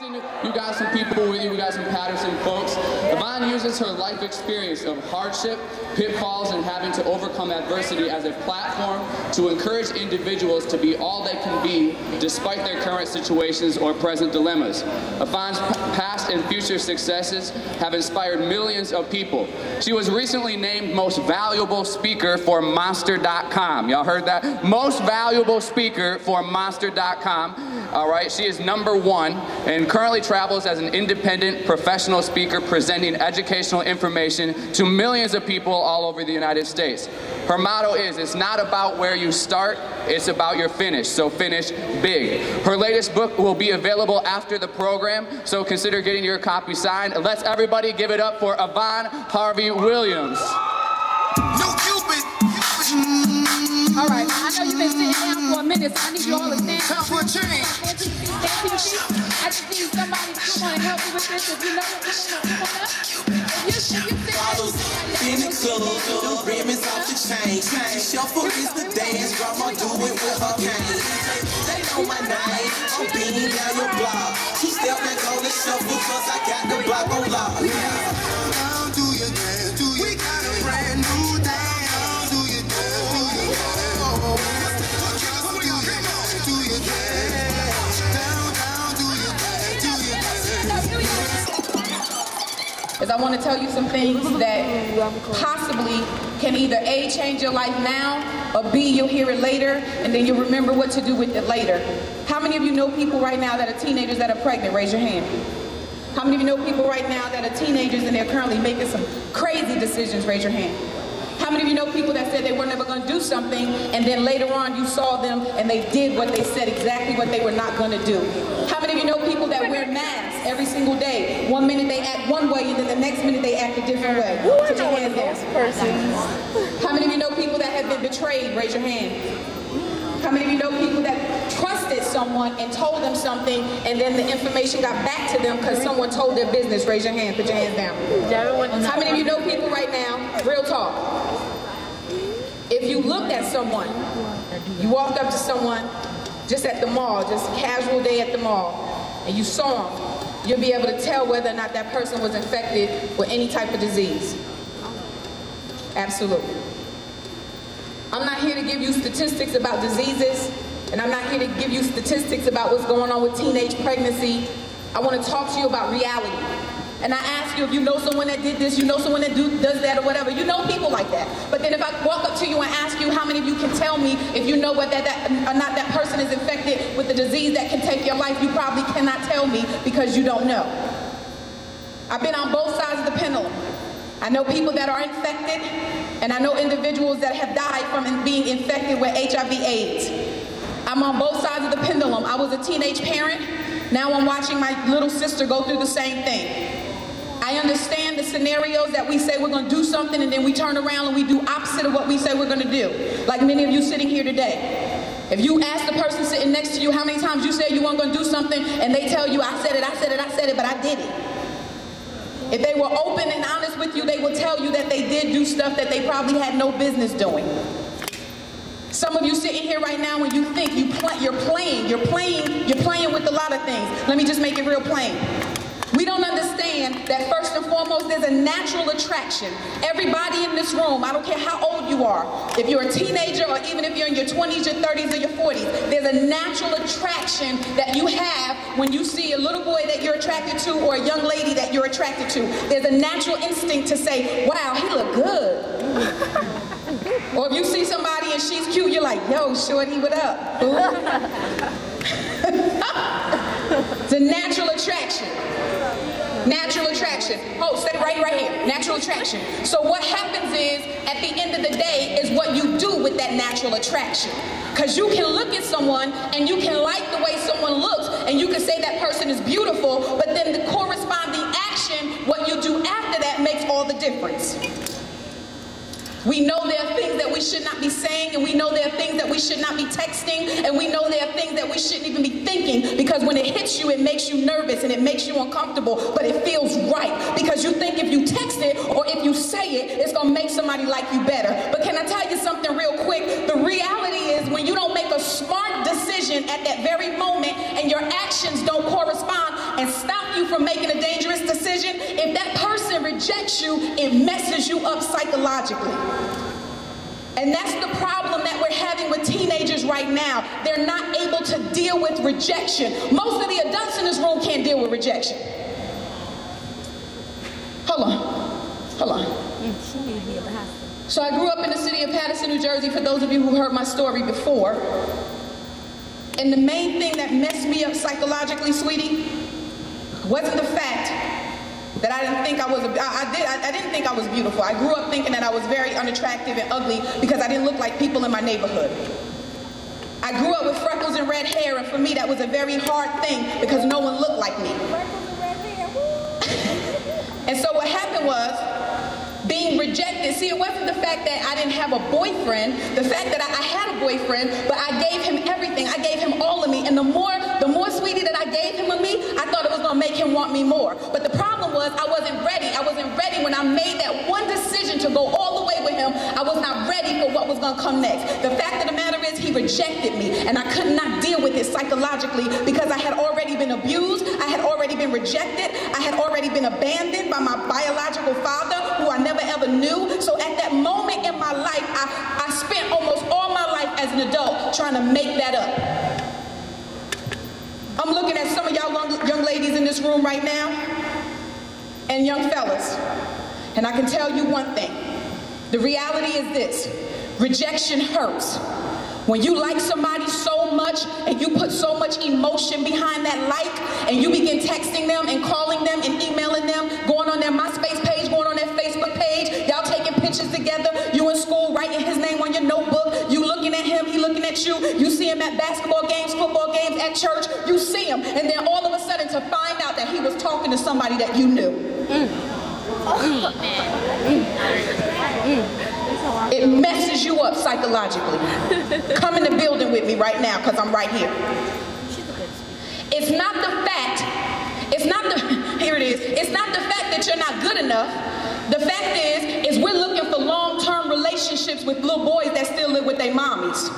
introduction, you got some people with you, we got some Patterson folks. Yvonne uses her life experience of hardship, pitfalls, and having to overcome adversity as a platform to encourage individuals to be all they can be despite their current situations or present dilemmas. Yvonne's past and future successes have inspired millions of people. She was recently named Most Valuable Speaker for Monster.com. Y'all heard that? Most Valuable Speaker for Monster.com. All right, she is #1 and currently travels as an independent professional speaker presenting educational information to millions of people all over the United States. Her motto is, it's not about where you start, it's about your finish, so finish big. Her latest book will be available after the program, so consider getting your copy signed. Let's everybody give it up for Yvonne Harvey Williams. All right, I know you've been sitting down for a minute, so I need you all to stand up. Time for a change. I just need somebody to want to help you with this. If you know it, come on up. Bottles in the club, the rim is off the chain. Shuffle is the dance, grandma do it with her cane. They know my name, I'm beating down your block. She step back on the shuffle, cause I got the block on lock. Down do your dance, do your we got a brand new dance. Do your dance, do your dance. Is I want to tell you some things that possibly can either A, change your life now, or B, you'll hear it later, and then you'll remember what to do with it later. How many of you know people right now that are teenagers that are pregnant? Raise your hand. How many of you know people right now that are teenagers and they're currently making some crazy decisions? Raise your hand. How many of you know people that said they were never going to do something, and then later on you saw them and they did what they said, exactly what they were not going to do? How many of you know people that wear masks every single day? One minute they act one way, and then the next minute they act a different way. Put your hands down. How many of you know people that have been betrayed? Raise your hand. How many of you know people that trusted someone and told them something, and then the information got back to them because someone told their business? Raise your hand. Put your hands down. How many of you know people right now, real talk, if you looked at someone, you walked up to someone just at the mall, just a casual day at the mall, and you saw them, you'll be able to tell whether or not that person was infected with any type of disease. Absolutely. I'm not here to give you statistics about diseases, and I'm not here to give you statistics about what's going on with teenage pregnancy. I want to talk to you about reality. And I ask you if you know someone that did this, you know someone that does that or whatever. You know people like that. But then if I walk up to you and ask you how many of you can tell me if you know whether that or not that person is infected with the disease that can take your life, you probably cannot tell me because you don't know. I've been on both sides of the pendulum. I know people that are infected, and I know individuals that have died from being infected with HIV/AIDS. I'm on both sides of the pendulum. I was a teenage parent. Now I'm watching my little sister go through the same thing. I understand the scenarios that we say we're going to do something and then we turn around and we do opposite of what we say we're going to do. Like many of you sitting here today. If you ask the person sitting next to you how many times you said you weren't going to do something and they tell you, I said it, I said it, I said it, but I did it. If they were open and honest with you, they would tell you that they did do stuff that they probably had no business doing. Some of you sitting here right now and you think you're playing with a lot of things. Let me just make it real plain. We don't understand that first and foremost there's a natural attraction. Everybody in this room, I don't care how old you are, if you're a teenager or even if you're in your 20s, your 30s, or your 40s, there's a natural attraction that you have when you see a little boy that you're attracted to or a young lady that you're attracted to. There's a natural instinct to say, wow, he look good. Or if you see somebody and she's cute, you're like, yo, shorty, what up? It's a natural attraction. Natural attraction. Oh, stay right here. Natural attraction. So what happens is, at the end of the day, is what you do with that natural attraction. Because you can look at someone and you can like the way someone looks and you can say that person is beautiful, but then the corresponding action, what you do after that, makes all the difference. We know there are things that we should not be saying, and we know there are things that we should not be texting, and we know there are things that we shouldn't even be thinking, because when it hits you, it makes you nervous and it makes you uncomfortable, but it feels right, because you think if you text it or if you say it, it's going to make somebody like you better. But can I tell you something real quick? The reality is, when you don't make a smart decision at that very moment and your actions don't correspond, and stop you from making a dangerous decision, if that person rejects you, it messes you up psychologically. And that's the problem that we're having with teenagers right now. They're not able to deal with rejection. Most of the adults in this room can't deal with rejection. Hold on. So I grew up in the city of Paterson, New Jersey, for those of you who heard my story before. And the main thing that messed me up psychologically, sweetie, wasn't the fact that I didn't think I was, I didn't think I was beautiful. I grew up thinking that I was very unattractive and ugly because I didn't look like people in my neighborhood. I grew up with freckles and red hair, and for me that was a very hard thing because no one looked like me. And so what happened was, being rejected, see, it wasn't the fact that I didn't have a boyfriend, the fact that I had a boyfriend, but I gave him everything, I gave him all of me, and the more sweetie that I gave him of me, I thought it was gonna make him want me more. But the problem was, I wasn't ready when I made that one decision to go all the way with him. I was not ready for what was gonna come next. The fact of the matter is, he rejected me, and I could not deal with it psychologically because I had already been abused, I had already been rejected, I had already been abandoned by my biological father, who I never ever knew. So at that moment in my life, I spent almost all my life as an adult trying to make that up. I'm looking at some of y'all young ladies in this room right now, and young fellas, and I can tell you one thing. The reality is this: rejection hurts. When you like somebody so much and you put so much emotion behind that like, and you begin texting them and calling them and emailing them, going on their MySpace page, going on their Facebook page, y'all taking pictures together, you in school writing his name on your notebook, you looking at him, he looking at you see him at basketball games, football games, at church, you see him, and then all of a sudden to find out that he was talking to somebody that you knew. It messes you up psychologically. Come in the building with me right now, because I'm right here. It's not the fact, here it is, it's not the fact that you're not good enough. The fact is we're looking for long-term relationships with little boys that still live with their mommies.